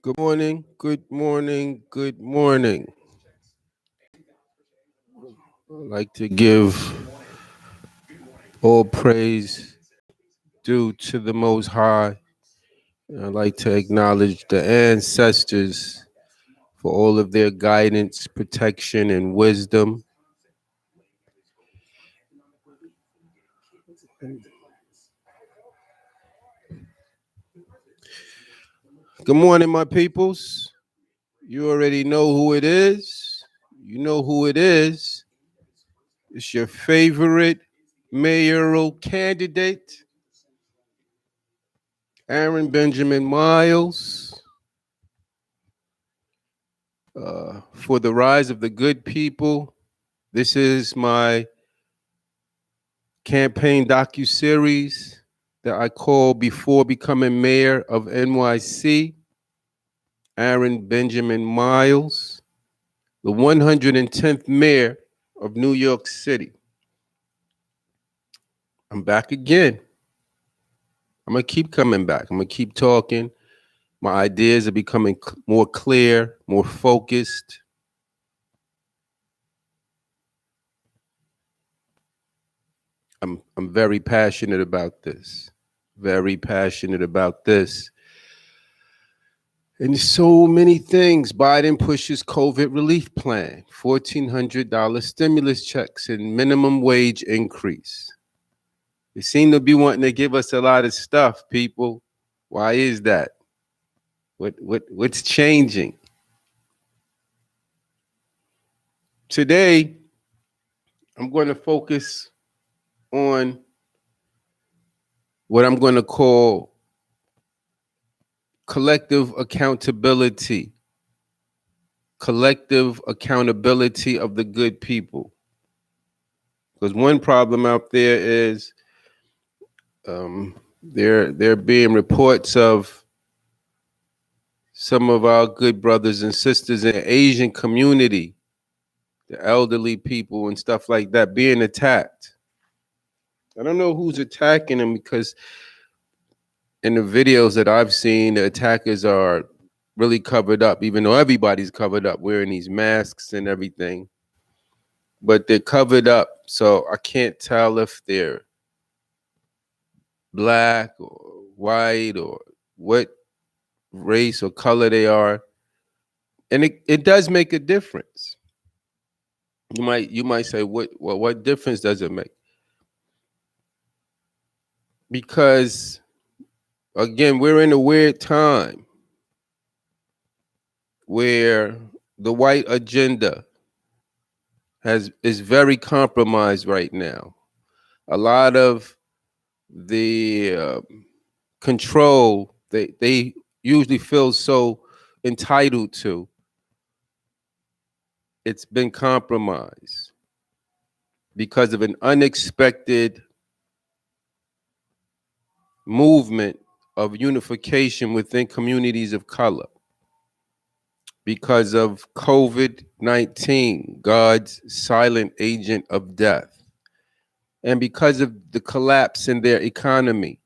Good morning, good morning, good morning. I'd like to give all praise due to the Most High. I'd like to acknowledge the ancestors for all of their guidance, protection, and wisdom. Good morning, my peoples. You already know who it is. You know who it is. It's your favorite mayoral candidate, Aaron Benjamin Miles. For the rise of the good people. This is my campaign docuseries that I call Before Becoming Mayor of NYC, Aaron Benjamin Miles, the 110th mayor of New York City. I'm back again. I'm going to keep coming back. I'm going to keep talking. My ideas are becoming more clear, more focused. I'm very passionate about this. Very passionate about this. And so many things. Biden pushes COVID relief plan, $1,400 stimulus checks, and minimum wage increase. They seem to be wanting to give us a lot of stuff, people. Why is that? What's changing? Today, I'm going to focus on what I'm going to call collective accountability. Collective accountability of the good people. Because one problem out there is there being reports of some of our good brothers and sisters in the Asian community, the elderly people and stuff like that, being attacked. I don't know who's attacking them because in the videos that I've seen, the attackers are really covered up, even though everybody's covered up, wearing these masks and everything. But they're covered up, so I can't tell if they're black or white or what race or color they are. And it does make a difference. You might say, what difference does it make? Because again, we're in a weird time where the white agenda is very compromised right now. A lot of the control they usually feel so entitled to, it's been compromised because of an unexpected movement of unification within communities of color because of COVID-19, God's silent agent of death, and because of the collapse in their economy.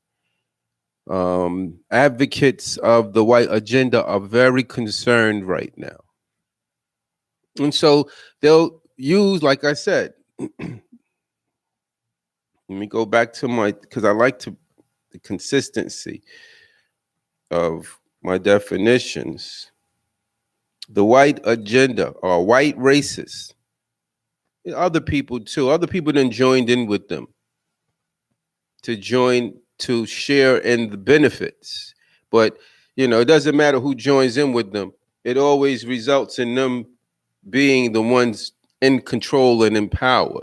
Advocates of the white agenda are very concerned right now. And so they'll use, like I said, let me go back to because I like the consistency of my definitions. The white agenda or white racists, other people too, other people then joined in with them to share in the benefits. But, it doesn't matter who joins in with them. It always results in them being the ones in control and in power.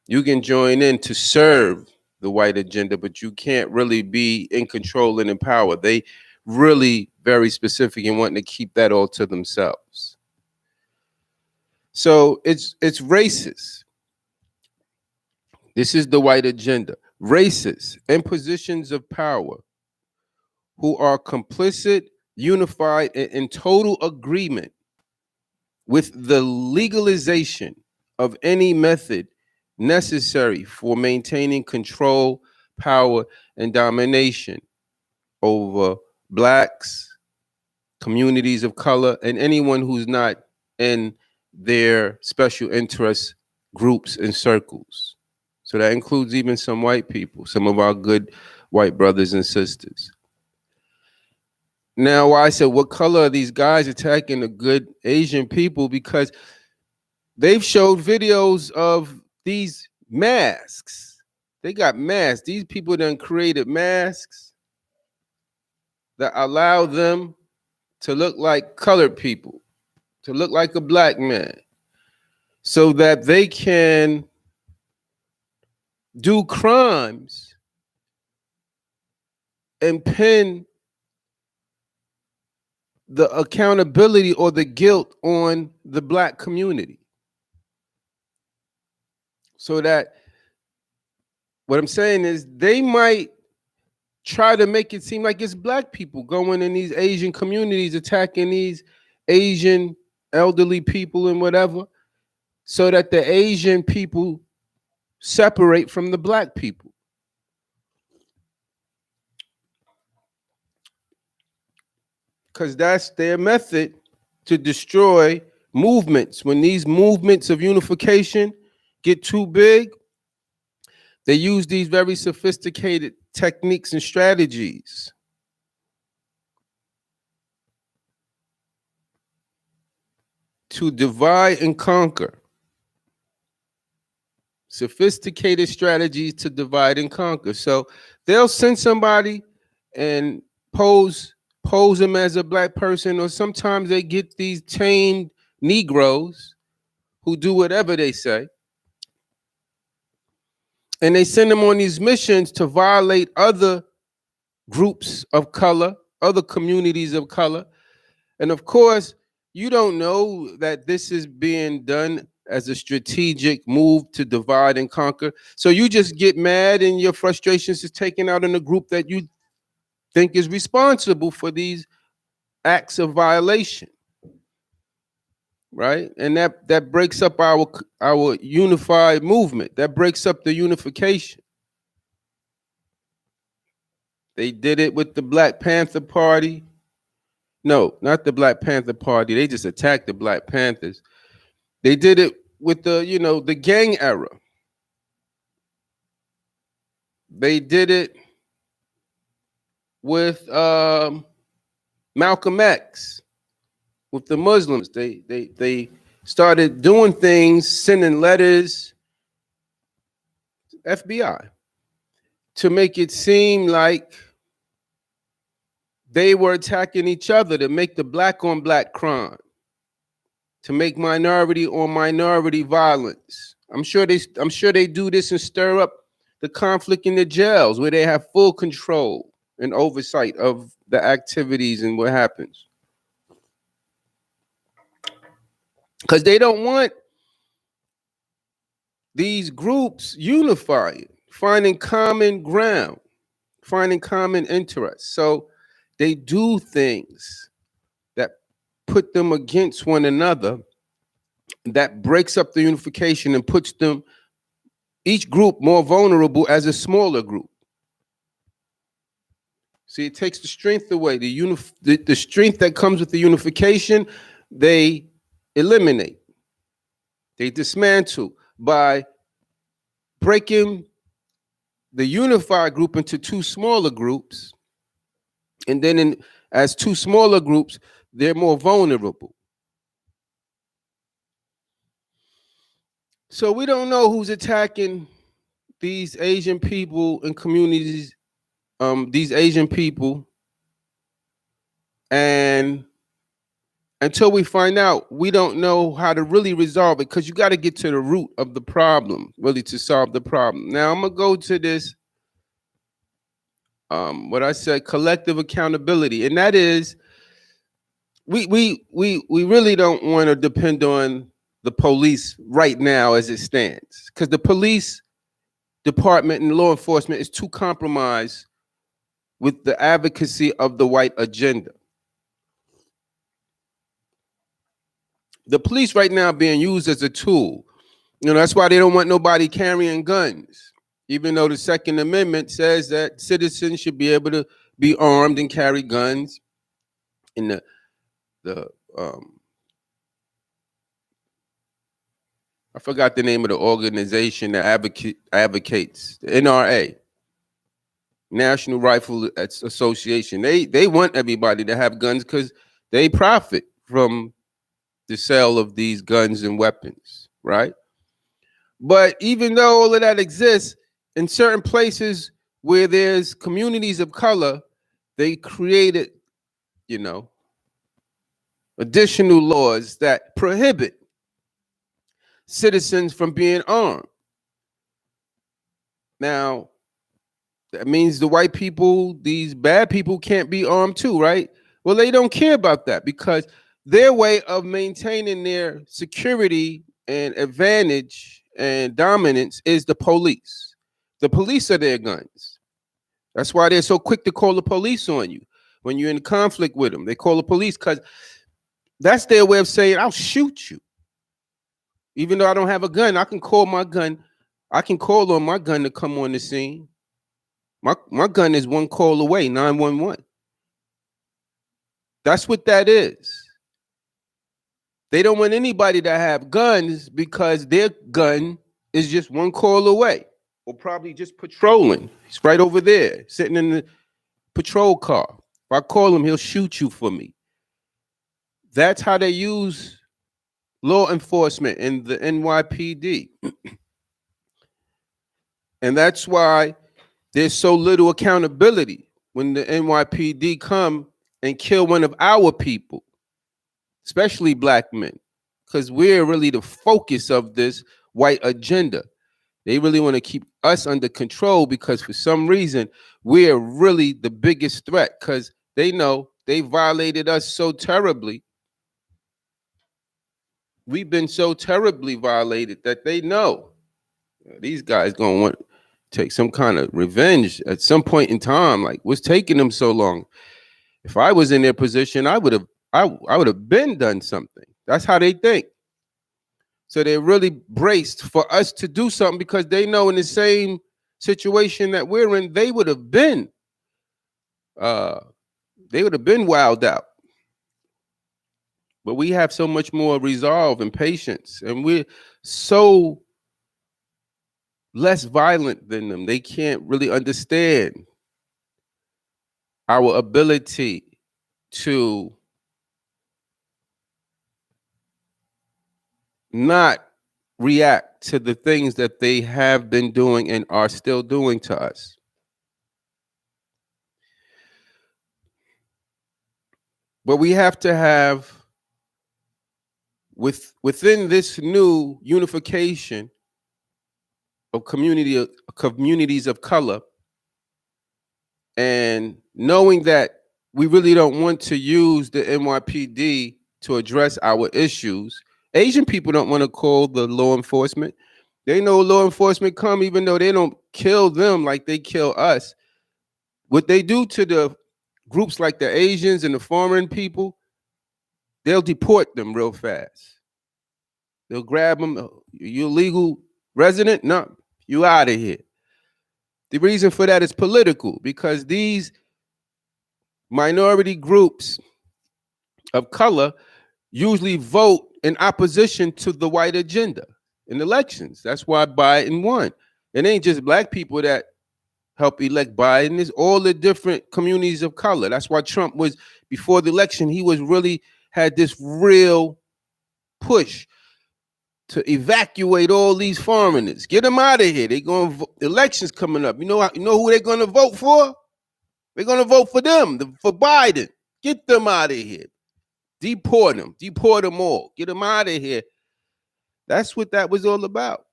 You can join in to serve the white agenda, but you can't really be in control and in power. They really very specific in wanting to keep that all to themselves. So it's racist. This is the white agenda. Racists in positions of power who are complicit, unified, and in total agreement with the legalization of any method necessary for maintaining control, power, and domination over blacks, communities of color, and anyone who's not in their special interest groups and circles. So that includes even some white people, some of our good white brothers and sisters. Now, why I said, what color are these guys attacking the good Asian people? Because they've showed videos of these masks. They got masks. These people done created masks that allow them to look like colored people, to look like a black man, so that they can do crimes and pin the accountability or the guilt on the black community. So that what I'm saying is they might try to make it seem like it's black people going in these Asian communities, attacking these Asian elderly people and whatever, so that the Asian people separate from the black people. Because that's their method to destroy movements. When these movements of unification get too big, they use these very sophisticated techniques and strategies to divide and conquer. Sophisticated strategies to divide and conquer. So they'll send somebody and pose them as a black person, or sometimes they get these tamed Negroes who do whatever they say, and they send them on these missions to violate other groups of color, other communities of color. And of course, you don't know that this is being done as a strategic move to divide and conquer. So you just get mad and your frustrations is taken out on the group that you think is responsible for these acts of violation, right? And that breaks up our unified movement. That breaks up the unification. They did it with the Black Panther Party. No, not the Black Panther Party. They just attacked the Black Panthers. They did it with the gang era. They did it with Malcolm X, with the Muslims. They started doing things, sending letters, FBI, to make it seem like they were attacking each other, to make the black on black crime, to make minority on minority violence. I'm sure they do this and stir up the conflict in the jails, where they have full control and oversight of the activities and what happens. Because they don't want these groups unifying, finding common ground, finding common interests. So they do things that put them against one another, that breaks up the unification and puts them, each group, more vulnerable as a smaller group. See, it takes the strength away. The strength that comes with the unification, they eliminate. They dismantle by breaking the unified group into two smaller groups. And then as two smaller groups, they're more vulnerable. So we don't know who's attacking these Asian people and communities, these Asian people. And until we find out, we don't know how to really resolve it, because you got to get to the root of the problem, really, to solve the problem. Now, I'm going to go to this, what I said, collective accountability. And that is, we really don't want to depend on the police right now as it stands, because the police department and law enforcement is too compromised with the advocacy of the white agenda. The police right now are being used as a tool. That's why they don't want nobody carrying guns, even though the Second Amendment says that citizens should be able to be armed and carry guns. And the I forgot the name of the organization that advocates the NRA, National Rifle Association. They want everybody to have guns because they profit from the sale of these guns and weapons, right? But even though all of that exists, in certain places where there's communities of color, they created, you know, additional laws that prohibit citizens from being armed. Now, that means the white people, these bad people, can't be armed too, right? Well, they don't care about that because their way of maintaining their security and advantage and dominance is the police. The police are their guns. That's why they're so quick to call the police on you when you're in conflict with them. They call the police because that's their way of saying, I'll shoot you. Even though I don't have a gun, I can call my gun. I can call on my gun to come on the scene. My gun is one call away, 911. That's what that is. They don't want anybody to have guns because their gun is just one call away, or probably just patrolling. He's right over there, sitting in the patrol car. If I call him, he'll shoot you for me. That's how they use law enforcement in the NYPD. And that's why there's so little accountability when the NYPD come and kill one of our people, especially black men, because we're really the focus of this white agenda. They really want to keep us under control because for some reason, we're really the biggest threat because they know they violated us so terribly. We've been so terribly violated that they know these guys going to want to take some kind of revenge at some point in time. Like, what's taking them so long? If I was in their position, I would have been done something. That's how they think. So they're really braced for us to do something because they know in the same situation that we're in, they would have been wowed out. But we have so much more resolve and patience, and we're so less violent than them. They can't really understand our ability to not react to the things that they have been doing and are still doing to us. But we have to have, within this new unification of communities of color, and knowing that we really don't want to use the NYPD to address our issues. Asian people don't want to call the law enforcement. They know law enforcement come even though they don't kill them like they kill us. What they do to the groups like the Asians and the foreign people, they'll deport them real fast. They'll grab them. You illegal resident? No, you out of here. The reason for that is political, because these minority groups of color usually vote in opposition to the white agenda in elections. That's why Biden won. It ain't just black people that help elect Biden. It's all the different communities of color. That's why Trump was, before the election, he was really had this real push to evacuate all these foreigners. Get them out of here. They're going, elections coming up. You know who they're going to vote for? They're going to vote for them, for Biden. Get them out of here. Deport them all. Get them out of here. That's what that was all about,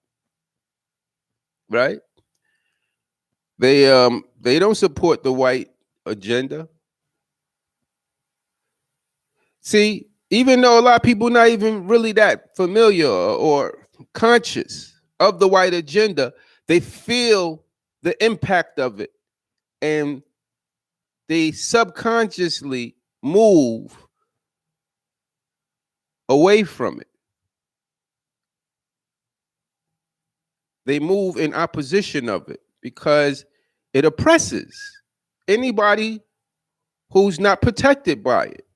right? They don't support the white agenda. See, even though a lot of people not even really that familiar or conscious of the white agenda, they feel the impact of it, and they subconsciously move away from it. They move in opposition of it because it oppresses anybody who's not protected by it.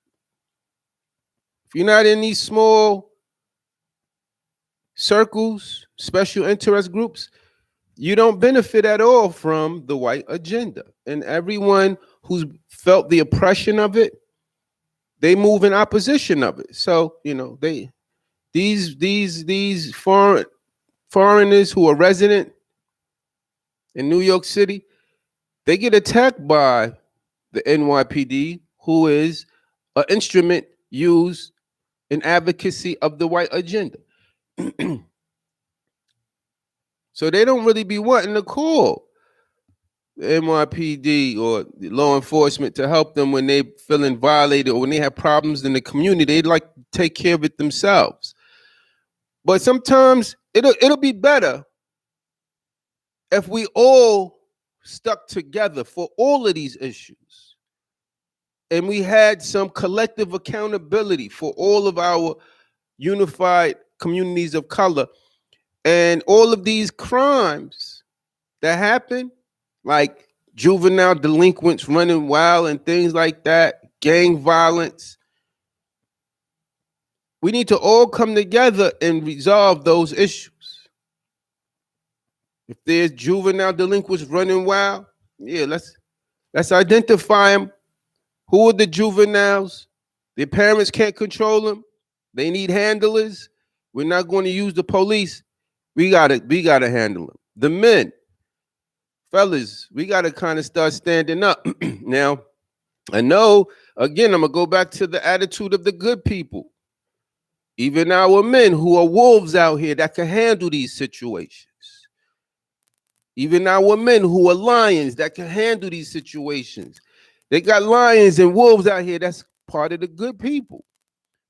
If you're not in these small circles, special interest groups, you don't benefit at all from the white agenda. And everyone who's felt the oppression of it, they move in opposition of it. So, these foreigners who are resident in New York City, they get attacked by the NYPD, who is an instrument used in advocacy of the white agenda. So they don't really be wanting to call the NYPD or the law enforcement to help them when they feeling violated or when they have problems in the community. They'd like to take care of it themselves. But sometimes it'll be better if we all stuck together for all of these issues and we had some collective accountability for all of our unified communities of color, and all of these crimes that happen, like juvenile delinquents running wild and things like that, gang violence. We need to all come together and resolve those issues. If there's juvenile delinquents running wild, yeah, let's identify them. Who are the juveniles? Their parents can't control them. They need handlers. We're not going to use the police. We gotta handle them. The men, fellas, we gotta kind of start standing up. Now, I know, again, I'm gonna go back to the attitude of the good people. Even our men who are wolves out here that can handle these situations. Even our men who are lions that can handle these situations. They got lions and wolves out here. That's part of the good people.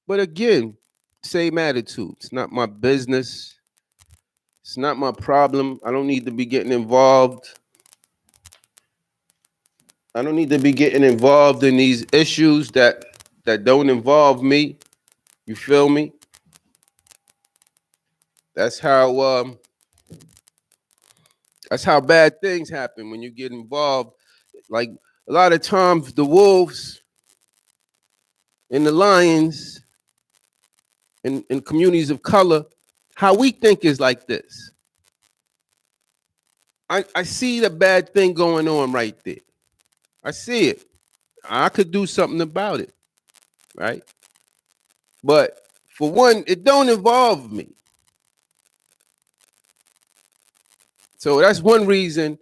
But again, same attitude. It's not my business. It's not my problem. I don't need to be getting involved. I don't need to be getting involved in these issues that don't involve me. You feel me? That's how bad things happen when you get involved. Like a lot of times the wolves and the lions in communities of color, how we think is like this. I see the bad thing going on right there. I see it. I could do something about it, right? But for one, it don't involve me. So that's one reason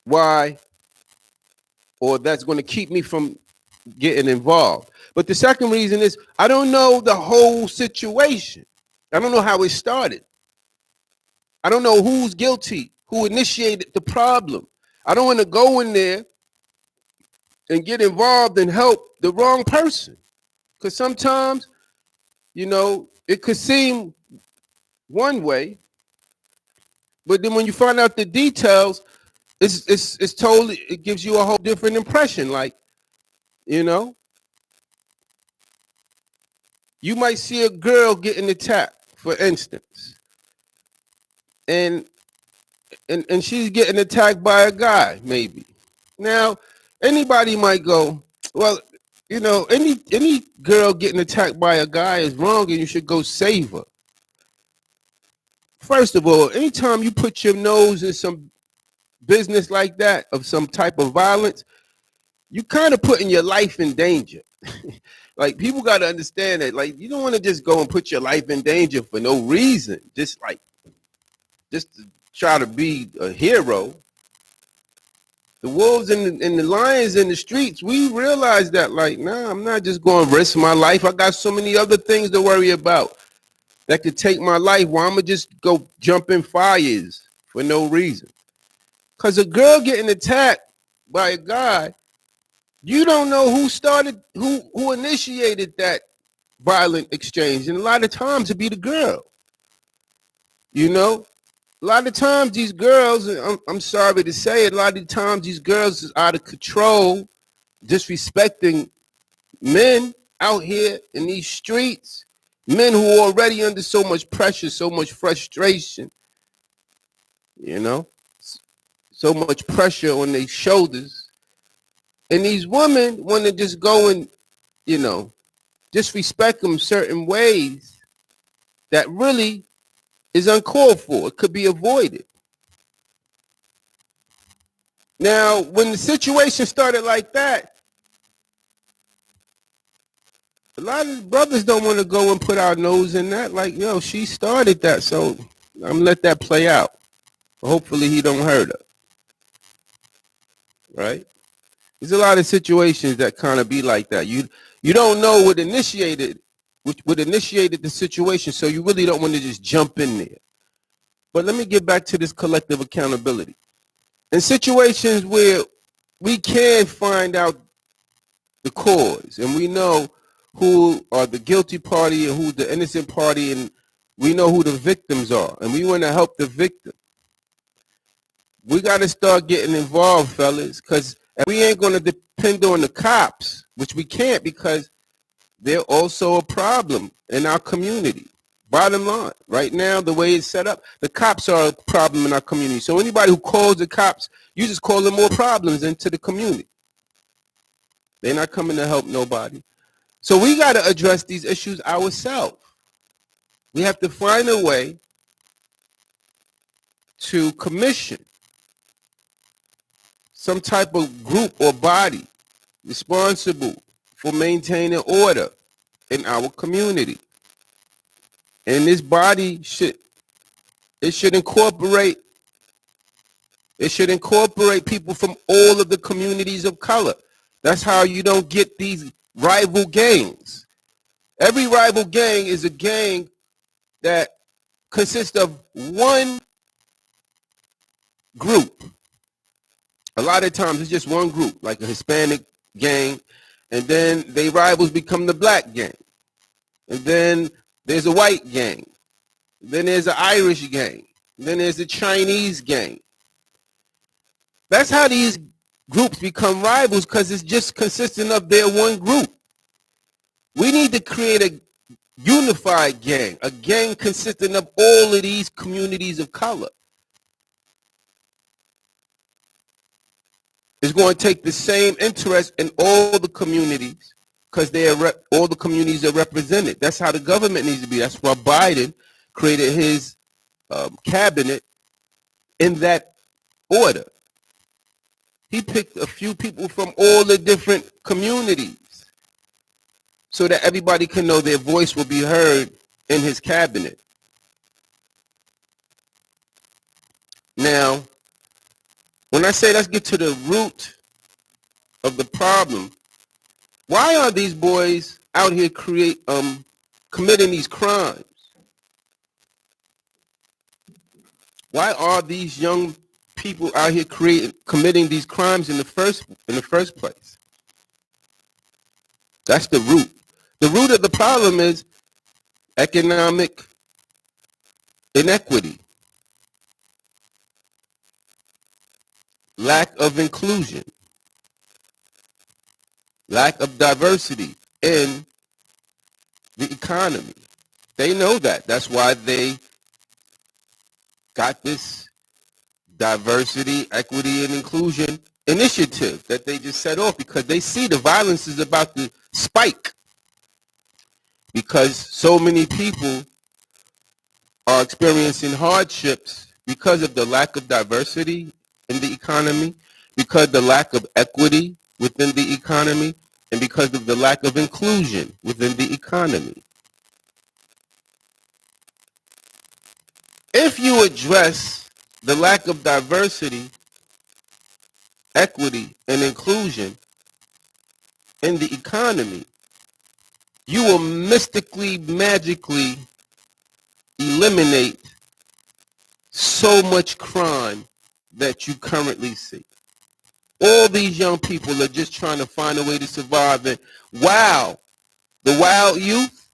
why, or that's going to keep me from getting involved. But the second reason is I don't know the whole situation. I don't know how it started. I don't know who's guilty, who initiated the problem. I don't want to go in there and get involved and help the wrong person. Because sometimes, it could seem one way, but then when you find out the details, it's totally, it gives you a whole different impression. Like, you might see a girl getting attacked, for instance, and she's getting attacked by a guy, maybe. Now, anybody might go, well, any girl getting attacked by a guy is wrong and you should go save her. First of all, anytime you put your nose in some business like that of some type of violence, you kind of putting your life in danger. Like, people got to understand that. Like, you don't want to just go and put your life in danger for no reason, just to try to be a hero. The wolves and the lions in the streets, we realize that, like, nah, I'm not just going to risk my life. I got so many other things to worry about that could take my life, where I'm going to just go jump in fires for no reason. Because a girl getting attacked by a guy, you don't know who initiated that violent exchange. And a lot of times it'd be the girl. A lot of times these girls, I'm sorry to say it, a lot of times these girls is out of control, disrespecting men out here in these streets, men who are already under so much pressure, so much frustration, so much pressure on their shoulders. And these women want to just go and, disrespect them certain ways that really is uncalled for. It could be avoided. Now, when the situation started like that, a lot of brothers don't want to go and put our nose in that. Like, yo, she started that, so I'm gonna let that play out. Hopefully he don't hurt her. Right? There's a lot of situations that kind of be like that. You don't know what initiated the situation, so you really don't want to just jump in there. But let me get back to this collective accountability. In situations where we can find out the cause and we know who are the guilty party and who's the innocent party, and we know who the victims are, and we want to help the victim, we got to start getting involved, fellas, because we ain't going to depend on the cops, which we can't, because they're also a problem in our community. Bottom line, right now, the way it's set up, the cops are a problem in our community. So anybody who calls the cops, you just call them more problems into the community. They're not coming to help nobody. So we got to address these issues ourselves. We have to find a way to commission some type of group or body responsible for maintaining order in our community. And this body should incorporate people from all of the communities of color. That's how you don't get these rival gangs. Every rival gang is a gang that consists of one group. A lot of times it's just one group, like a Hispanic gang, and then they rivals become the black gang. And then there's a white gang. Then there's an Irish gang. Then there's a Chinese gang. That's how these groups become rivals, because it's just consisting of their one group. We need to create a unified gang, a gang consisting of all of these communities of color. It's going to take the same interest in all the communities, because all the communities are represented. That's how the government needs to be. That's why Biden created his cabinet in that order. He picked a few people from all the different communities so that everybody can know their voice will be heard in his cabinet. Now, when I say let's get to the root of the problem, why are these boys out here committing these crimes? Why are these young people out here committing these crimes in the first place? That's the root. The root of the problem is economic inequity, lack of inclusion, lack of diversity in the economy. They know that. That's why they got this diversity, equity, and inclusion initiative that they just set off, because they see the violence is about to spike, because so many people are experiencing hardships because of the lack of diversity in the economy, because of the lack of equity within the economy, and because of the lack of inclusion within the economy. If you address the lack of diversity, equity, and inclusion in the economy, you will mystically, magically eliminate so much crime that you currently see. All these young people are just trying to find a way to survive. And wow, the wild youth,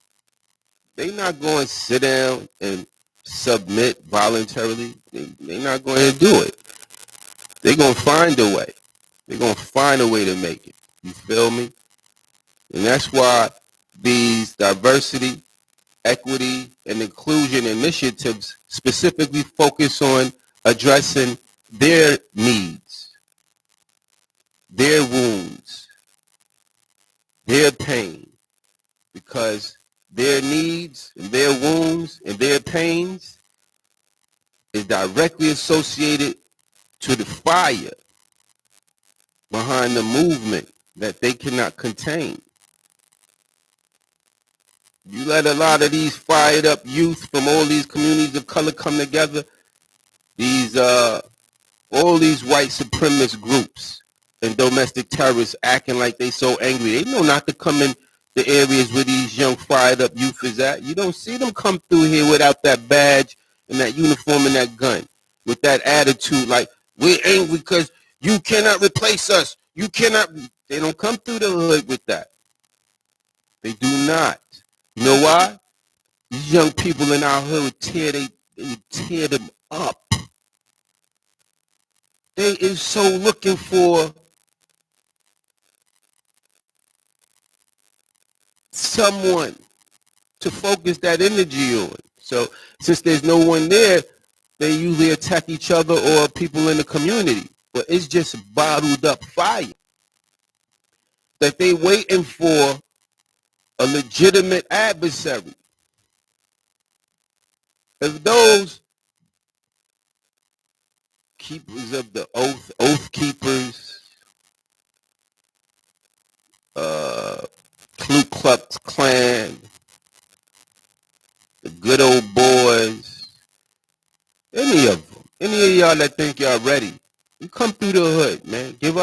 they're not going to sit down and submit voluntarily. They're not going to do it. They're going to find a way. They're going to find a way to make it. You feel me? And that's why these diversity, equity, and inclusion initiatives specifically focus on addressing their needs, their wounds, their pain, because directly associated to the fire behind the movement that they cannot contain. You let a lot of these fired up youth from all these communities of color come together, these all these white supremacist groups and domestic terrorists acting like they so angry. They know not to come in the areas where these young fired up youth is at. You don't see them come through here without that badge and that uniform and that gun, with that attitude like, we're angry because you cannot replace us. You cannot. They don't come through the hood with that. They do not. You know why? These young people in our hood they tear them up. They is so looking for someone to focus that energy on. So since there's no one there, they usually attack each other or people in the community. But it's just bottled up fire that they waiting for a legitimate adversary. If those keepers of the oath keepers, Ku Klux Klan, the good old boys, any of y'all that think y'all ready, you come through the hood, man. Give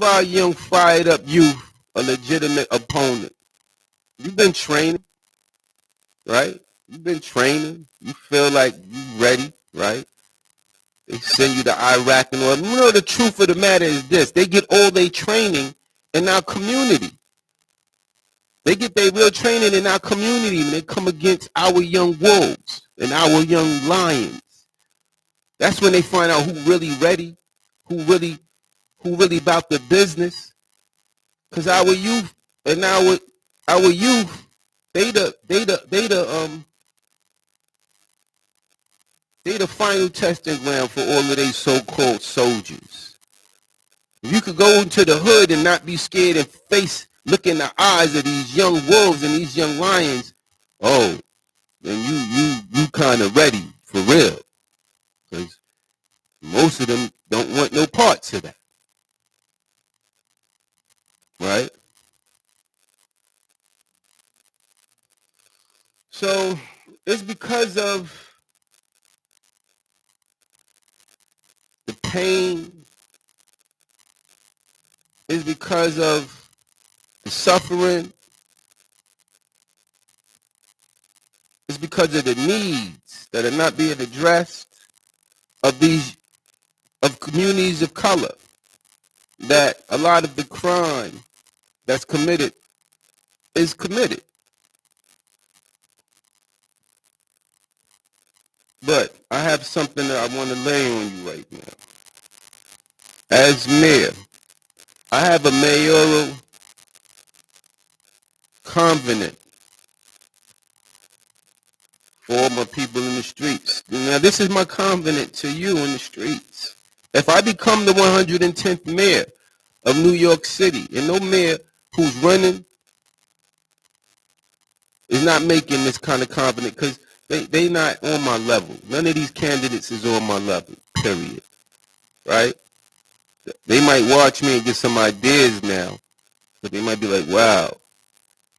our young fired up youth a legitimate opponent. You've been training, right? You've been training. You feel like you ready, right? They send you to Iraq and all. You know, the truth of the matter is this. They get all their training in our community. They get their real training in our community when they come against our young wolves and our young lions. That's when they find out who really ready, who really about the business. Because our youth and our youth, they the final testing ground for all of these so-called soldiers. If you could go into the hood and not be scared and look in the eyes of these young wolves and these young lions, oh, then you kind of ready for real. Because most of them don't want no parts of that. Right? So it's because of the pain, it's because of the suffering, it's because of the needs that are not being addressed of communities of color, that a lot of the crime that's committed is committed. But I have something that I want to lay on you right now. As mayor, I have a mayoral covenant for all my people in the streets. Now, this is my covenant to you in the streets. If I become the 110th mayor of New York City, and no mayor who's running is not making this kind of covenant, because they not on my level. None of these candidates is on my level, period. Right? They might watch me and get some ideas now, but they might be like, wow,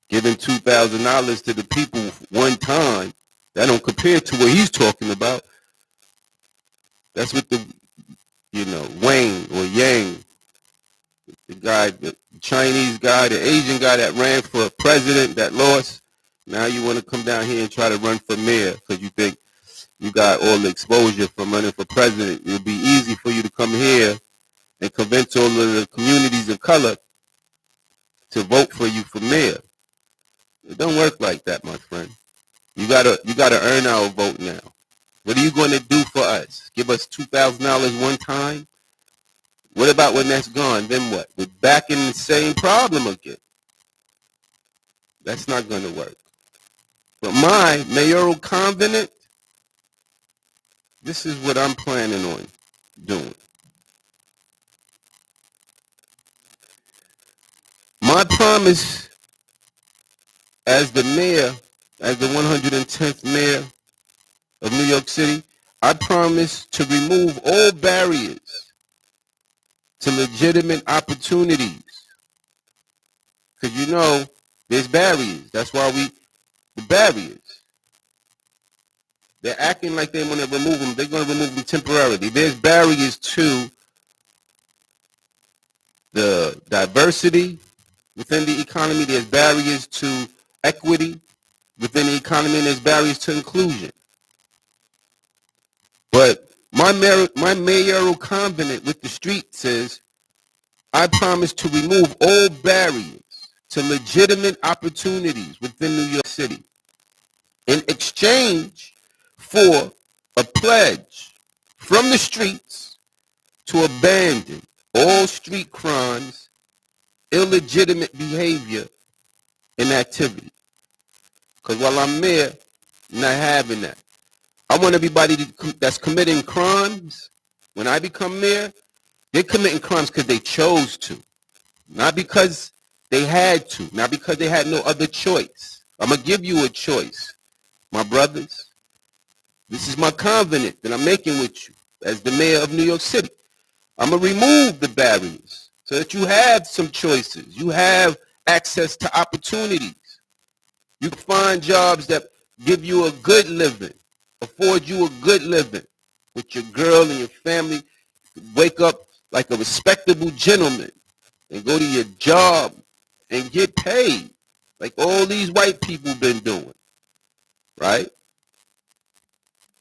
giving $2,000 to the people one time, that don't compare to what he's talking about. That's what the, Wayne or Yang, the guy, the Chinese guy, the Asian guy that ran for president that lost. Now you want to come down here and try to run for mayor because you think you got all the exposure from running for president. It'll be easy for you to come here and convince all of the communities of color to vote for you for mayor. It don't work like that, my friend. You gotta earn our vote now. What are you going to do for us? Give us $2,000 one time? What about when that's gone? Then what? We're back in the same problem again. That's not going to work. But my mayoral covenant, this is what I'm planning on doing. My promise as the mayor, as the 110th mayor of New York City, I promise to remove all barriers to legitimate opportunities. Because you know, there's barriers. That's why the barriers. They're acting like they want to remove them. They're going to remove them temporarily. There's barriers to the diversity within the economy. There's barriers to equity within the economy, and there's barriers to inclusion. But my mayoral covenant with the street says, I promise to remove all barriers to legitimate opportunities within New York City in exchange for a pledge from the streets to abandon all street crimes, illegitimate behavior, and activity. Because while I'm mayor, I'm not having that. I want everybody that's committing crimes, when I become mayor, they're committing crimes because they chose to. Not because they had to. Not because they had no other choice. I'm going to give you a choice, my brothers. This is my covenant that I'm making with you as the mayor of New York City. I'm going to remove the barriers so that you have some choices. You have access to opportunities. You can find jobs that give you a good living, afford you a good living with your girl and your family. Wake up like a respectable gentleman and go to your job and get paid like all these white people been doing, right?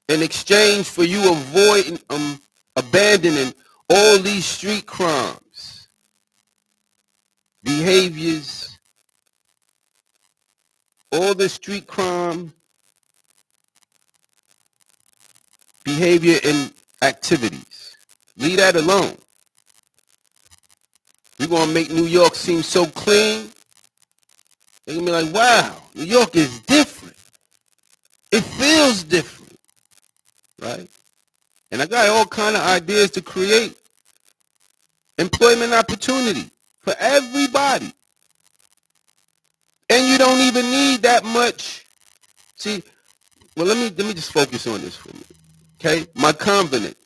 In exchange for you avoiding, abandoning all these street crimes, behaviors, all the street crime behavior and activities. Leave that alone. We're going to make New York seem so clean. They're going to be like, wow, New York is different. It feels different, right? And I got all kind of ideas to create employment opportunity for everybody. And you don't even need that much. See, well, let me just focus on this for a minute. Okay? My covenant.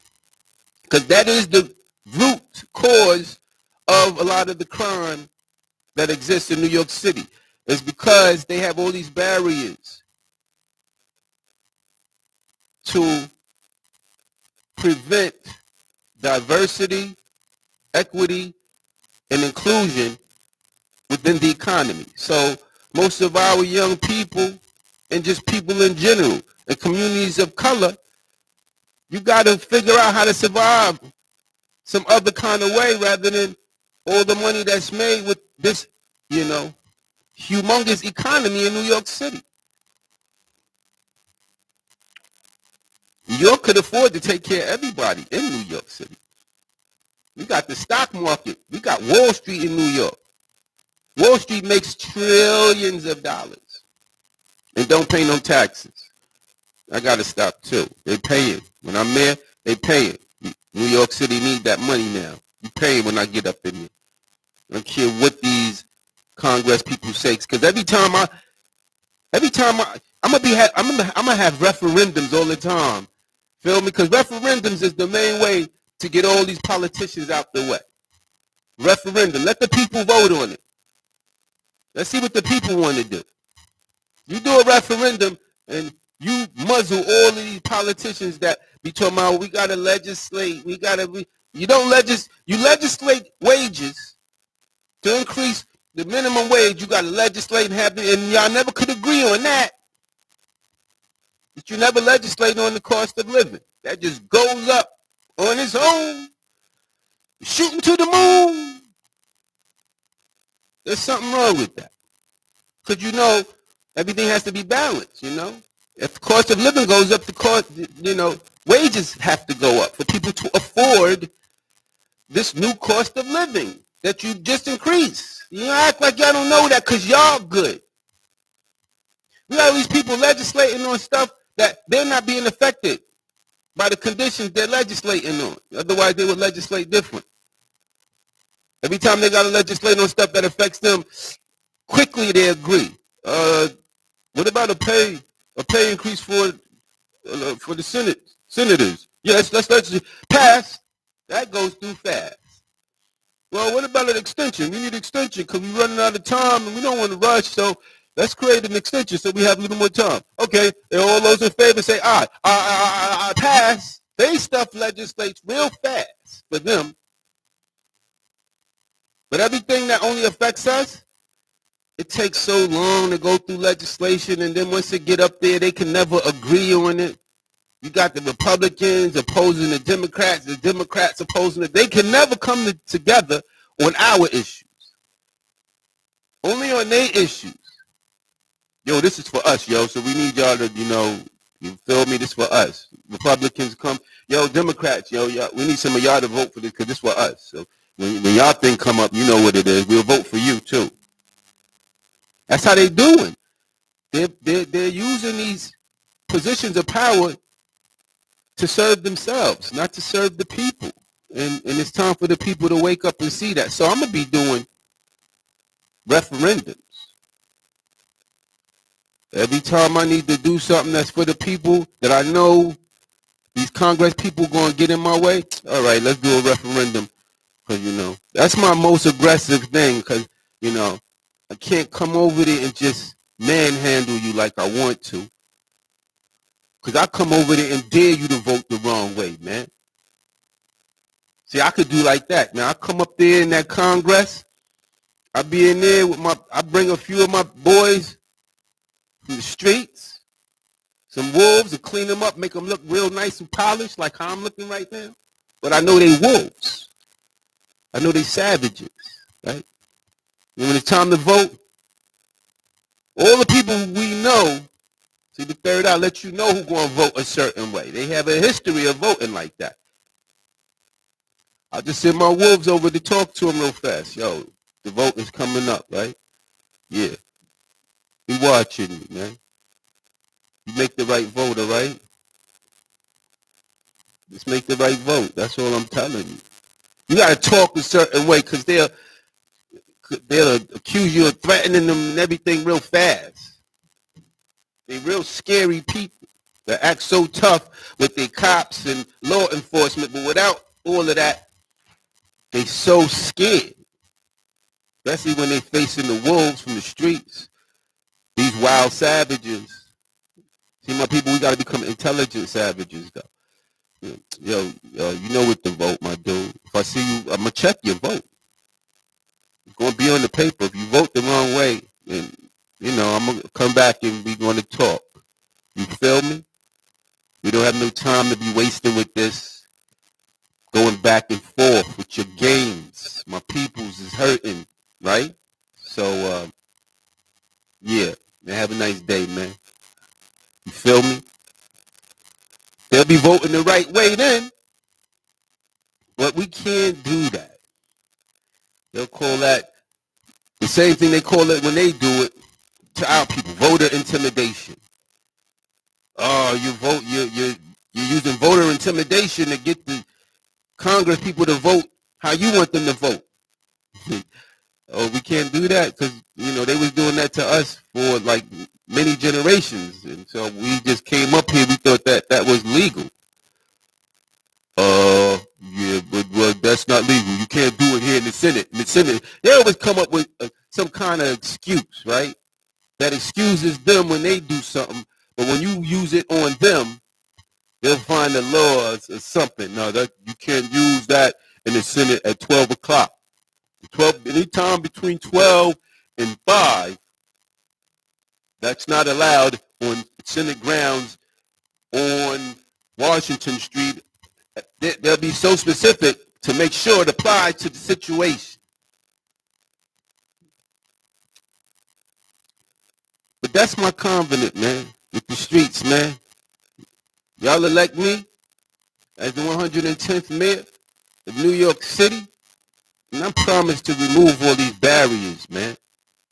Because that is the root cause of a lot of the crime that exists in New York City. It's because they have all these barriers to prevent diversity, equity, and inclusion within the economy. So most of our young people and just people in general and communities of color, you got to figure out how to survive some other kind of way rather than all the money that's made with this, humongous economy in New York City. New York could afford to take care of everybody in New York City. We got the stock market. We got Wall Street in New York. Wall Street makes trillions of dollars and don't pay no taxes. I got to stop too. They pay it. When I'm there, they pay it. New York City need that money now. You pay it when I get up in there. I don't care what these Congress people say, because every time I'm gonna have referendums all the time. Feel me? Because referendums is the main way to get all these politicians out the way. Referendum. Let the people vote on it. Let's see what the people want to do. You do a referendum and you muzzle all of these politicians that be talking about we gotta legislate. You legislate wages to increase the minimum wage. You gotta legislate and have it, and y'all never could agree on that. But you never legislate on the cost of living. That just goes up on its own, shooting to the moon. There's something wrong with that. Because everything has to be balanced, If the cost of living goes up, wages have to go up for people to afford this new cost of living that you just increased. You act like y'all don't know that because y'all good. We got all these people legislating on stuff that they're not being affected by the conditions they're legislating on. Otherwise, they would legislate different. Every time they got to legislate on stuff that affects them, quickly they agree. What about a pay increase for the senators. Yes, let's pass. That goes through fast. Well, what about an extension? We need extension because we're running out of time and we don't want to rush. So let's create an extension so we have a little more time. Okay, and all those in favor say aye. I pass. They stuff legislates real fast for them. But everything that only affects us, it takes so long to go through legislation, and then once it get up there, they can never agree on it. You got the Republicans opposing the Democrats opposing it. They can never come together on our issues. Only on their issues. Yo, this is for us, yo. So we need y'all to, you feel me? This for us. Republicans come. Yo, Democrats, yo, we need some of y'all to vote for this because this for us. So when y'all thing come up, you know what it is. We'll vote for you too. That's how they doing. They're using these positions of power to serve themselves, not to serve the people. And it's time for the people to wake up and see that. So I'm going to be doing referendums. Every time I need to do something that's for the people that I know these Congress people going to get in my way, all right, let's do a referendum. Because, that's my most aggressive thing because, I can't come over there and just manhandle you like I want to. Because I come over there and dare you to vote the wrong way, man. See, I could do like that. Now, I come up there in that Congress. I be in there with I bring a few of my boys from the streets, some wolves, to clean them up, make them look real nice and polished like how I'm looking right now. But I know they wolves. I know they savages, right? And when it's time to vote, all the people we know, see, the third eye let you know who's going to vote a certain way. They have a history of voting like that. I'll just send my wolves over to talk to them real fast. Yo, the vote is coming up, right? Yeah. Be watching me, man. You make the right vote, all right? Just make the right vote. That's all I'm telling you. You got to talk a certain way because they'll accuse you of threatening them and everything real fast. They real scary people that act so tough with their cops and law enforcement, but without all of that, they so scared. Especially when they facing the wolves from the streets. These wild savages. See, my people, we got to become intelligent savages, though. Yo, you know what to vote, my dude. If I see you, I'm going to check your vote. It's going to be on the paper. If you vote the wrong way, then, I'm going to come back and we're going to talk. You feel me? We don't have no time to be wasting with this, going back and forth with your games. My peoples is hurting, right? So, yeah, man, have a nice day, man. You feel me? They'll be voting the right way then, but we can't do that. They'll call that the same thing they call it when they do it to our people, voter intimidation. Oh, you're using voter intimidation to get the Congress people to vote how you want them to vote. Oh, we can't do that because, they was doing that to us for like many generations. And so we just came up here. We thought that was legal. Yeah, but that's not legal. You can't do it here in the Senate. In the Senate, they always come up with some kind of excuse, right? That excuses them when they do something. But when you use it on them, they'll find the laws or something. No, that you can't use that in the Senate at 12 o'clock. Anytime between 12 and 5, that's not allowed on Senate grounds on Washington Street. They'll be so specific to make sure it applies to the situation. But that's my covenant, man, with the streets, man. Y'all elect me as the 110th mayor of New York City, and I promise to remove all these barriers, man,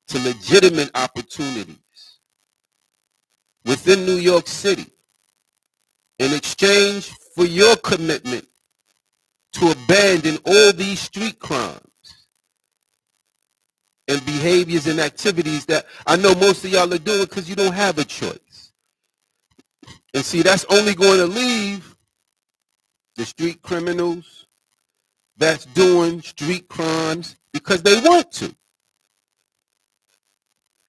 to legitimate opportunities within New York City in exchange for your commitment to abandon all these street crimes and behaviors and activities that I know most of y'all are doing because you don't have a choice. And see, that's only going to leave the street criminals that's doing street crimes because they want to.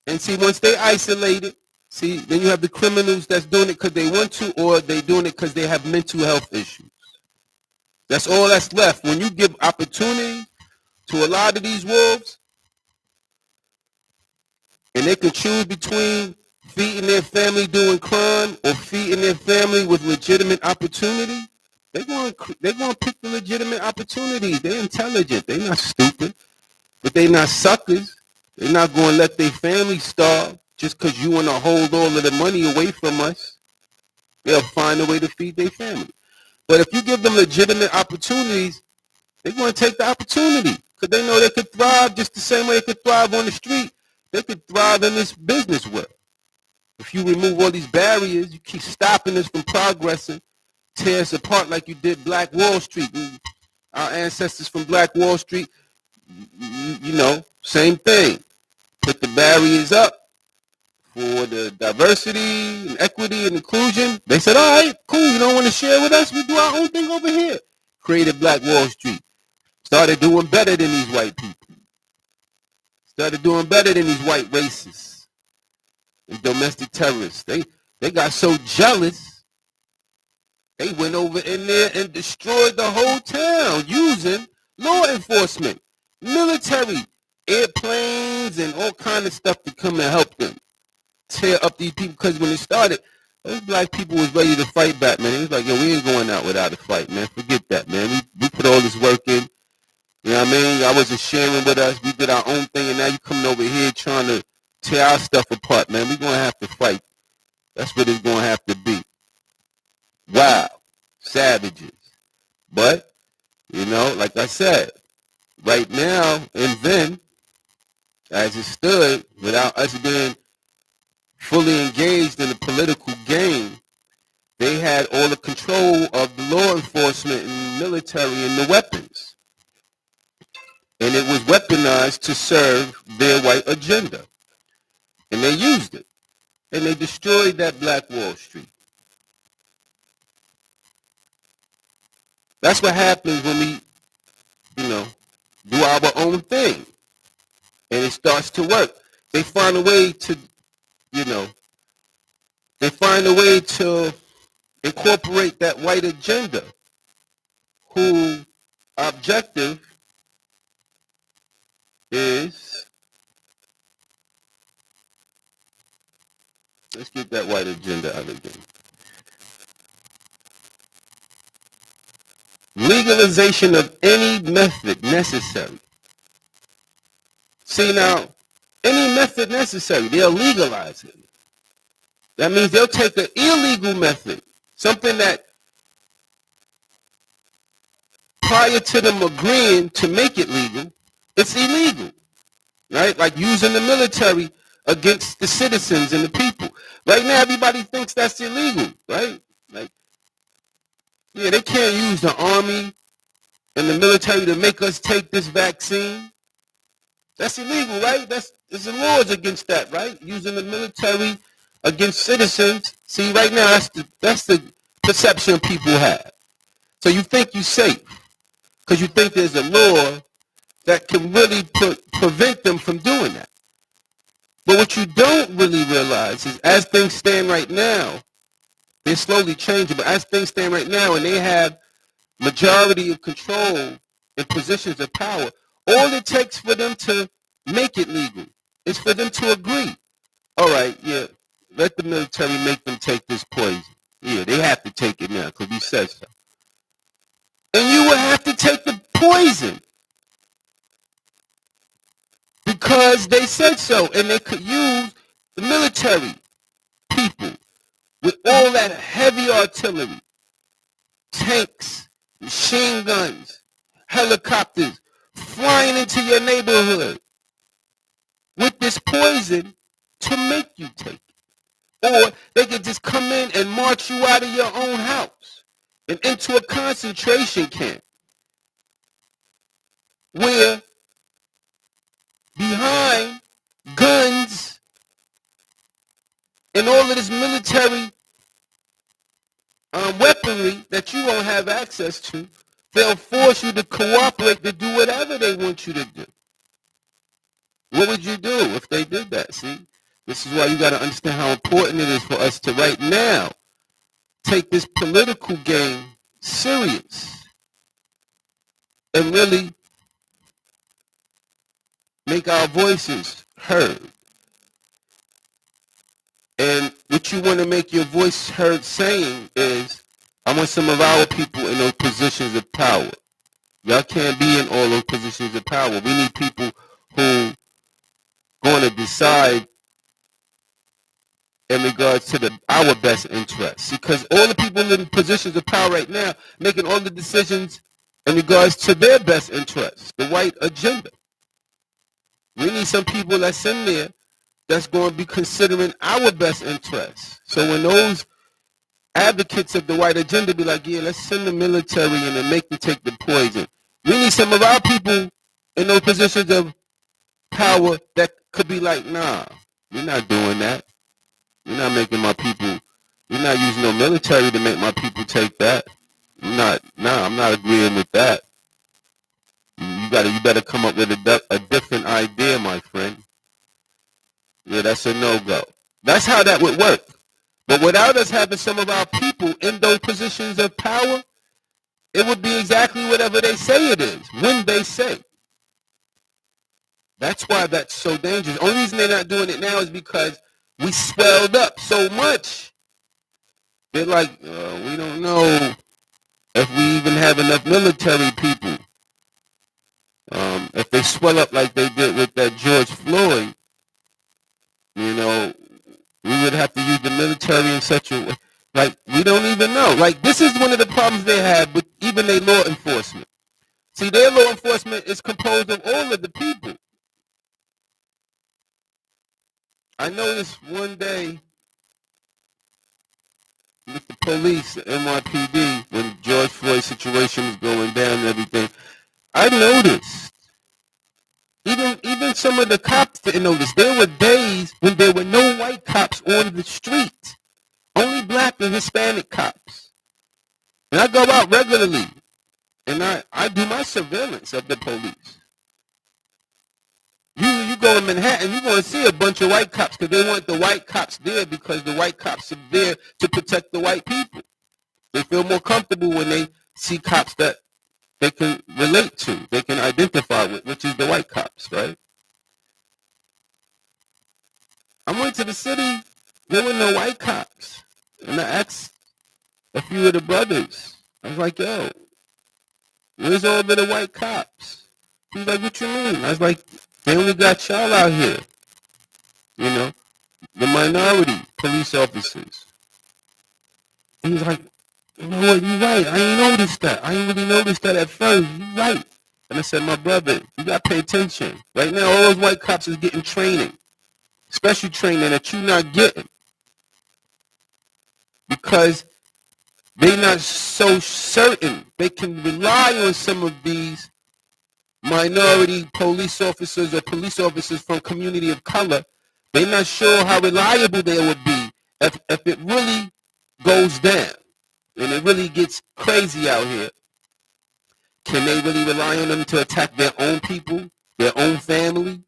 And see, once they isolated, see, then you have the criminals that's doing it because they want to, or they doing it because they have mental health issues. That's all that's left. When you give opportunity to a lot of these wolves, and they can choose between feeding their family doing crime or feeding their family with legitimate opportunity, they're going to pick the legitimate opportunities. They're intelligent. They're not stupid, but they're not suckers. They're not going to let their family starve just because you want to hold all of the money away from us. They'll find a way to feed their family. But if you give them legitimate opportunities, they're going to take the opportunity because they know they could thrive just the same way they could thrive on the street. They could thrive in this business world. If you remove all these barriers, you keep stopping us from progressing, tear us apart like you did Black Wall Street. Our ancestors from Black Wall Street, you know, same thing. Put the barriers up for the diversity and equity and inclusion. They said, all right, cool, you don't want to share with us? We do our own thing over here. Created Black Wall Street. Started doing better than these white people. Started doing better than these white racists and domestic terrorists. They got so jealous, they went over in there and destroyed the whole town using law enforcement, military, airplanes, and all kind of stuff to come and help them tear up these people. Because when it started, those black people was ready to fight back, man. It was like, yo, we ain't going out without a fight, man. Forget that, man. We put all this work in. You know what I mean? Y'all wasn't sharing with us. We did our own thing, and now you coming over here trying to tear our stuff apart, man. We're going to have to fight. That's what it's going to have to be. Wow. Savages. But, you know, like I said, right now and then, as it stood, without us being fully engaged in the political game, they had all the control of the law enforcement and military and the weapons. And it was weaponized to serve their white agenda. And they used it. And they destroyed that Black Wall Street. That's what happens when we, you know, do our own thing. And it starts to work. They find a way to, you know, they find a way to incorporate that white agenda, whose objective is, let's get that white agenda out again. Legalization of any method necessary. See now, any method necessary, they'll legalize it. That means they'll take an illegal method, something that prior to them agreeing to make it legal, it's illegal, right? Like using the military against the citizens and the people. Right now, everybody thinks that's illegal, right? Like, yeah, they can't use the army and the military to make us take this vaccine. That's illegal, right? There's the laws against that, right? Using the military against citizens. See, right now, that's the perception people have. So you think you're safe because you think there's a law that can really prevent them from doing that. But what you don't really realize is as things stand right now, they're slowly changing, but as things stand right now and they have majority of control in positions of power, all it takes for them to make it legal is for them to agree. All right, yeah, let the military make them take this poison. Yeah, they have to take it now because we said so. And you would have to take the poison because they said so, and they could use the military people with all that heavy artillery, tanks, machine guns, helicopters, flying into your neighborhood with this poison to make you take it. Or they could just come in and march you out of your own house and into a concentration camp where behind guns and all of this military weaponry that you won't have access to. They'll force you to cooperate to do whatever they want you to do. What would you do if they did that? See, this is why you got to understand how important it is for us to right now take this political game serious and really make our voices heard. And what you want to make your voice heard saying is, I want some of our people in those positions of power. Y'all can't be in all those positions of power. We need people who going to decide in regards to our best interests. Because all the people in positions of power right now making all the decisions in regards to their best interests, the white agenda. We need some people that's in there that's going to be considering our best interests. So when those advocates of the white agenda be like, yeah, let's send the military in and make them take the poison, we need some of our people in those positions of power that could be like, nah, we're not doing that. We're not making my people, we're not using no military to make my people take that. I'm not agreeing with that. You better come up with a different idea, my friend. Yeah, that's a no-go. That's how that would work. But without us having some of our people in those positions of power, it would be exactly whatever they say it is, when they say. That's why that's so dangerous. The only reason they're not doing it now is because we swelled up so much. They're like, we don't know if we even have enough military people. If they swell up like they did with that George Floyd, you know, we would have to use the military in such a way. Like, we don't even know. Like, this is one of the problems they have with even their law enforcement. See, their law enforcement is composed of all of the people. I noticed one day with the police, the NYPD, when George Floyd's situation was going down and everything, I noticed, even some of the cops didn't notice. There were days when there were no white cops on the street. Only black and Hispanic cops. And I go out regularly, and I do my surveillance of the police. You go in Manhattan, you're going to see a bunch of white cops because they want the white cops there because the white cops are there to protect the white people. They feel more comfortable when they see cops that they can relate to, they can identify with, which is the white cops, right? I went to the city, there were no white cops. And I asked a few of the brothers, I was like, yo, where's all of the white cops? He was like, what you mean? I was like, they only got y'all out here. You know, the minority police officers. He was like, you know what, you're right. I ain't noticed that. I ain't really noticed that at first. You're right. And I said, my brother, you got to pay attention. Right now, all those white cops is getting training. Special training that you're not getting. Because they're not so certain. They can rely on some of these minority police officers or police officers from community of color. They're not sure how reliable they would be if it really goes down and it really gets crazy out here. Can they really rely on them to attack their own people, their own family,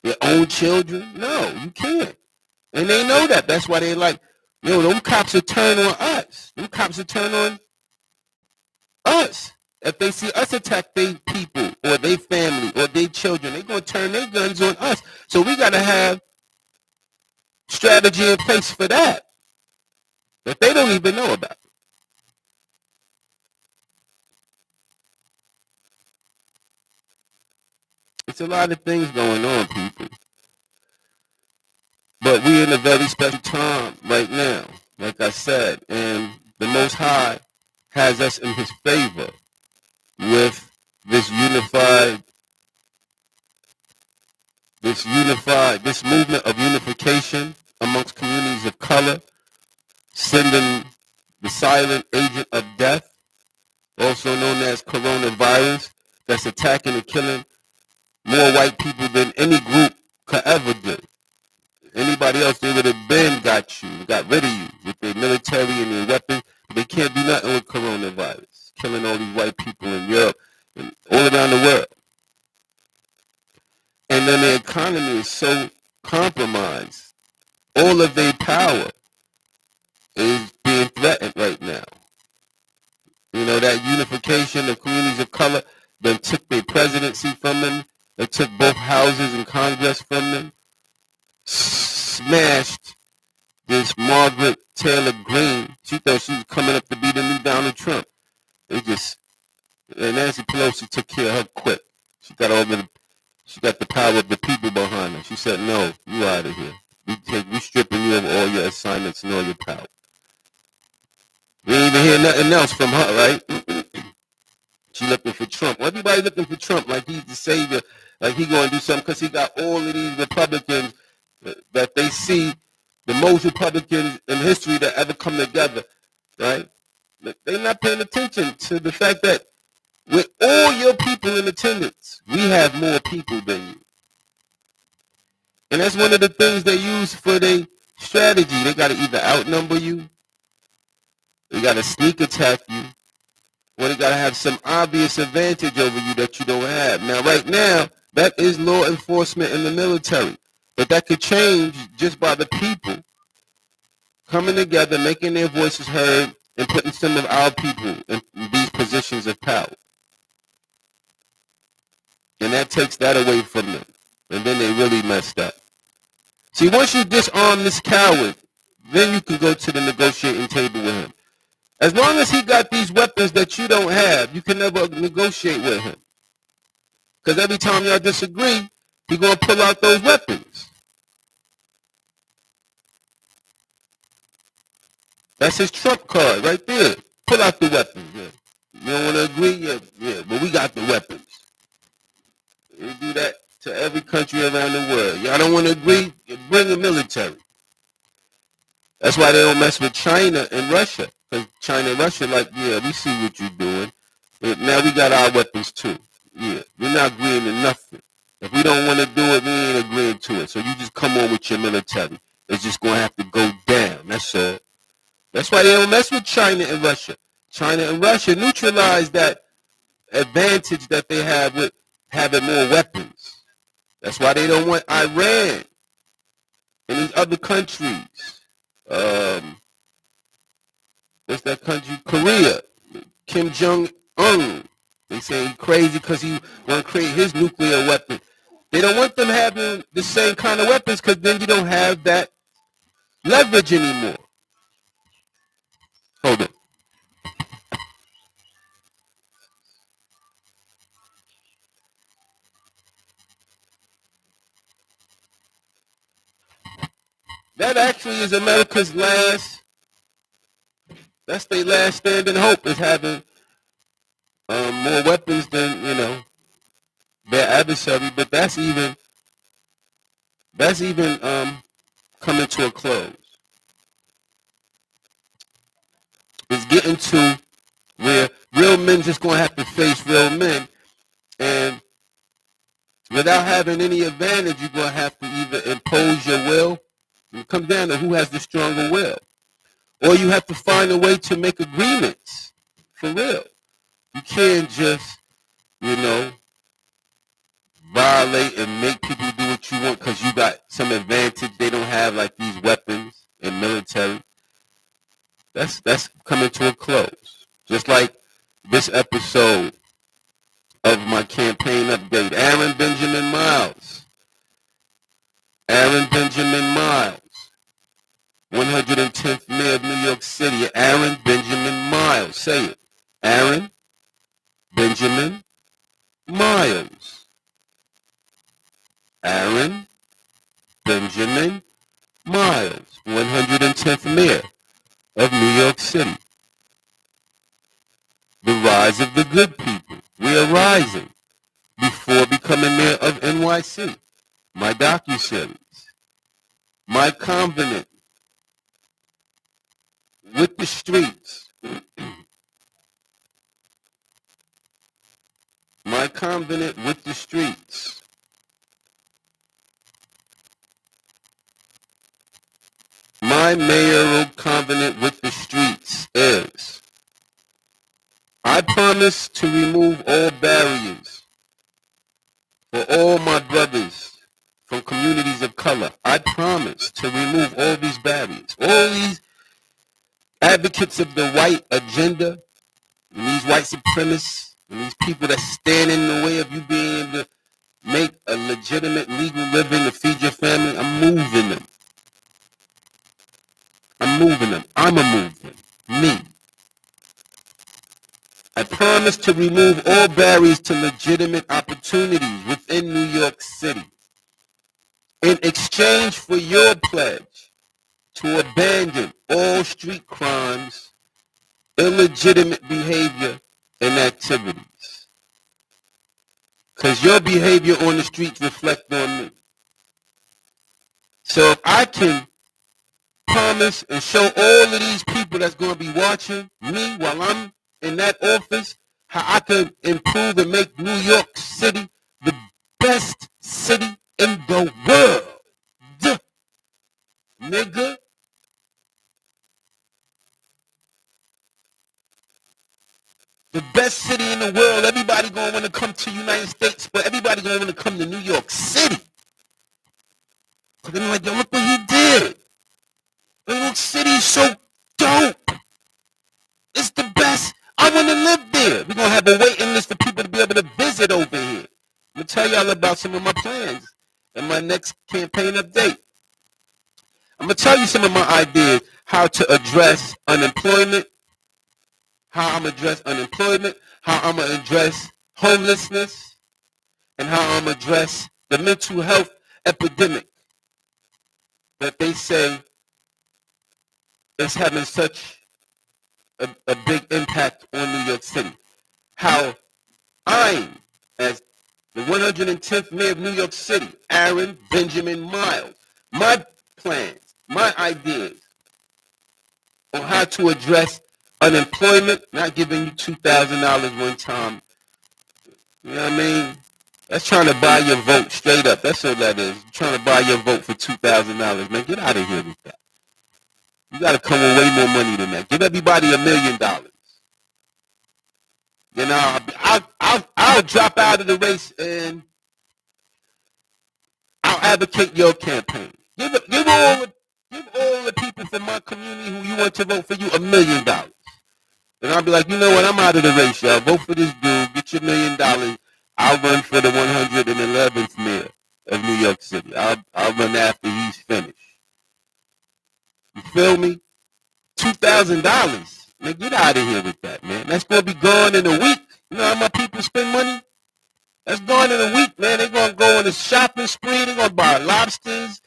their own children? No, you can't. And they know that. That's why they're like, yo, them cops will turn on us. Them cops will turn on us. If they see us attack their people or their family or their children, they're going to turn their guns on us. So we got to have strategy in place for that they don't even know about. It's a lot of things going on, people. But we're in a very special time right now, like I said, and the Most High has us in his favor with this movement of unification amongst communities of color, sending the silent agent of death, also known as coronavirus, that's attacking and killing more white people than any group could ever do. Anybody else, they would have got rid of you with their military and their weapons. and then the economy is so compromised. All of their power is being threatened right now. You know, that unification of communities of color, they took their presidency from them. They took both houses in Congress from them. Smashed this Margaret Taylor Greene. She thought she was coming up to be the new Donald Trump. Nancy Pelosi took care of her quick. She got the power of the people behind her. She said, "No, you out of here. We stripping you of all your assignments and all your power." We ain't even hear nothing else from her, right? She looking for Trump. Everybody looking for Trump like he's the savior, like he going to do something because he got all of these Republicans that they see the most Republicans in history that ever come together, right? They're not paying attention to the fact that with all your people in attendance, we have more people than you. And that's one of the things they use for their strategy. They got to either outnumber you, they got to sneak attack you, or they got to have some obvious advantage over you that you don't have. Now, right now, that is law enforcement in the military. But that could change just by the people coming together, making their voices heard, and putting some of our people in these positions of power. And that takes that away from them. And then they really messed up. See, once you disarm this coward, then you can go to the negotiating table with him. As long as he got these weapons that you don't have, you can never negotiate with him. Because every time y'all disagree, he's going to pull out those weapons. That's his trump card right there. Pull out the weapons. Yeah. You don't want to agree? Yeah, but we got the weapons. We do that to every country around the world. Y'all don't want to agree? Bring the military. That's why they don't mess with China and Russia. Because China and Russia like, yeah, we see what you're doing. But now we got our weapons too. Yeah, we're not agreeing to nothing. If we don't want to do it, we ain't agreeing to it. So you just come on with your military. It's just going to have to go down. That's all. That's why they don't mess with China and Russia. China and Russia neutralize that advantage that they have with having more weapons. That's why they don't want Iran and these other countries. What's that country? Korea. Kim Jong-un. They say he's crazy because he want to create his nuclear weapon. They don't want them having the same kind of weapons because then you don't have that leverage anymore. Hold it. That actually is America's that's their last standing hope, is having more weapons than, their adversary. But that's even coming to a close. It's getting to where real men just going to have to face real men. And without having any advantage, you're going to have to either impose your will. It comes down to who has the stronger will. Or you have to find a way to make agreements for real. You can't just, violate and make people do what you want because you got some advantage they don't have, like these weapons and military. That's coming to a close. Just like this episode of my campaign update. Aaron Benjamin Miles. 110th Mayor of New York City. Aaron Benjamin Miles. Say it. Aaron Benjamin Miles. Aaron Benjamin Miles. 110th Mayor of New York City. The rise of the good people. We are rising before becoming mayor of NYC. My docuseries. My covenant with the streets. My covenant with the streets. My mayoral covenant with the streets is, I promise to remove all barriers for all my brothers color, I promise to remove all these barriers, all these advocates of the white agenda, and these white supremacists, and these people that stand in the way of you being able to make a legitimate legal living to feed your family. I'm moving them. I'm moving them. I'ma move them. Me. I promise to remove all barriers to legitimate opportunities within New York City in exchange for your pledge to abandon all street crimes, illegitimate behavior, and activities. Because your behavior on the streets reflect on me. So if I can promise and show all of these people that's going to be watching me while I'm in that office how I can improve and make New York City the best city in the world. Duh. Nigga. The best city in the world. Everybody going to want to come to the United States, but everybody going to want to come to New York City. Because they're like, yo, look what he did. New York City is so dope. It's the best. I want to live there. We're going to have a waiting list for people to be able to visit over here. I'm going to tell y'all about some of my plans in my next campaign update. I'm going to tell you some of my ideas, how to address unemployment, how I'm going to address unemployment, how I'm going to address homelessness, and how I'm going to address the mental health epidemic that they say is having such a big impact on New York City. How I, as the 110th mayor of New York City, Aaron Benjamin Miles, my plans, my ideas on how to address unemployment, not giving you $2,000 one time. You know what I mean? That's trying to buy your vote straight up. That's all that is. Trying to buy your vote for $2,000. Man, get out of here with that. You got to come with way more money than that. Give everybody $1 million. You know, I'll drop out of the race and I'll advocate your campaign. Give all the people from my community who you want to vote for you $1 million. And I'll be like, you know what? I'm out of the race, y'all. Vote for this dude. Get your $1 million. I'll run for the 111th mayor of New York City. I'll run after he's finished. You feel me? $2,000. Man, get out of here with that, man. That's going to be gone in a week. You know how my people spend money? That's gone in a week, man. They're going to go on a shopping spree. They're going to buy lobsters.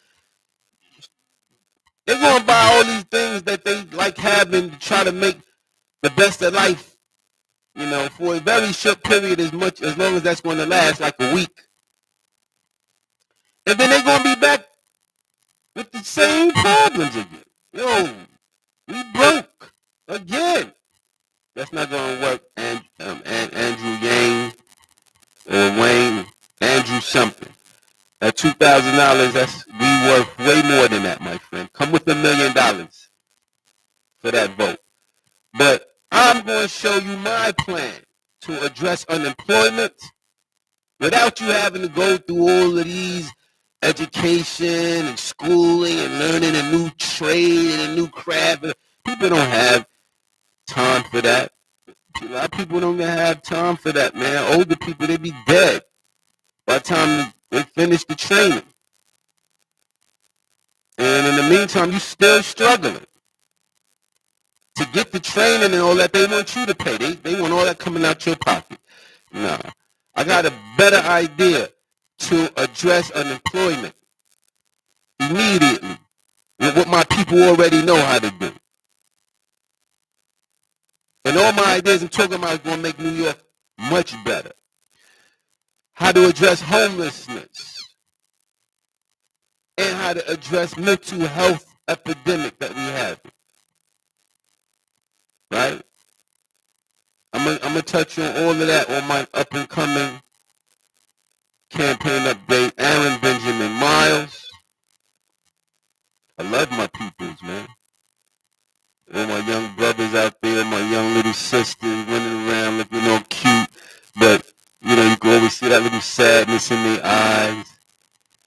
They're going to buy all these things that they like having to try to make the best of life, you know, for a very short period, as long as that's going to last, like a week. And then they're going to be back with the same problems again. Yo, we broke again. That's not going to work. And Andrew Yang or Wayne, Andrew something. At $2,000, that's we worth way more than that, my friend. Come with $1 million for that vote. But I'm going to show you my plan to address unemployment without you having to go through all of these education and schooling and learning a new trade and a new craft. People don't have time for that. A lot of people don't even have time for that, man. Older people, they be dead by the time they finish the training. And in the meantime, you still struggling to get the training and all that. They want you to pay. They want all that coming out your pocket. Nah. I got a better idea to address unemployment immediately with what my people already know how to do. And all my ideas I'm talking about is going to make New York much better. How to address homelessness and how to address mental health epidemic that we have. Right? I'm gonna touch on all of that on my up and coming campaign update. Aaron Benjamin Miles. I love my peoples, man. All my young brothers out there, my young little sisters running around looking all cute, but you know you can always see that little sadness in their eyes.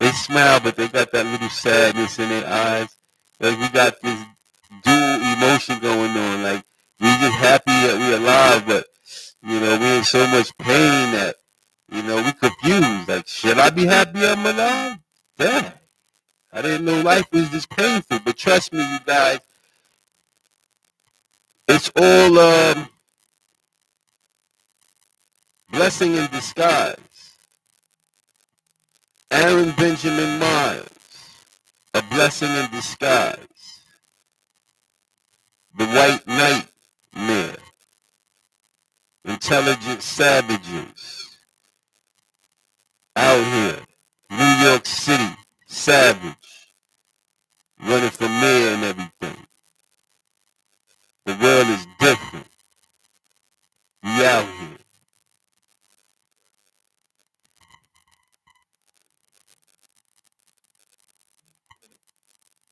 They smile, but they got that little sadness in their eyes. Like we got this dual emotion going on. Like we just happy that we alive, but we in so much pain that we confused. Like, should I be happy I'm alive? Damn, I didn't know life was this painful. But trust me, you guys, it's all blessing in disguise. Aaron Benjamin Miles, a blessing in disguise. The White Nightmare, intelligent savages out here. New York City, savage, running for mayor and everything. The world is different. We out here.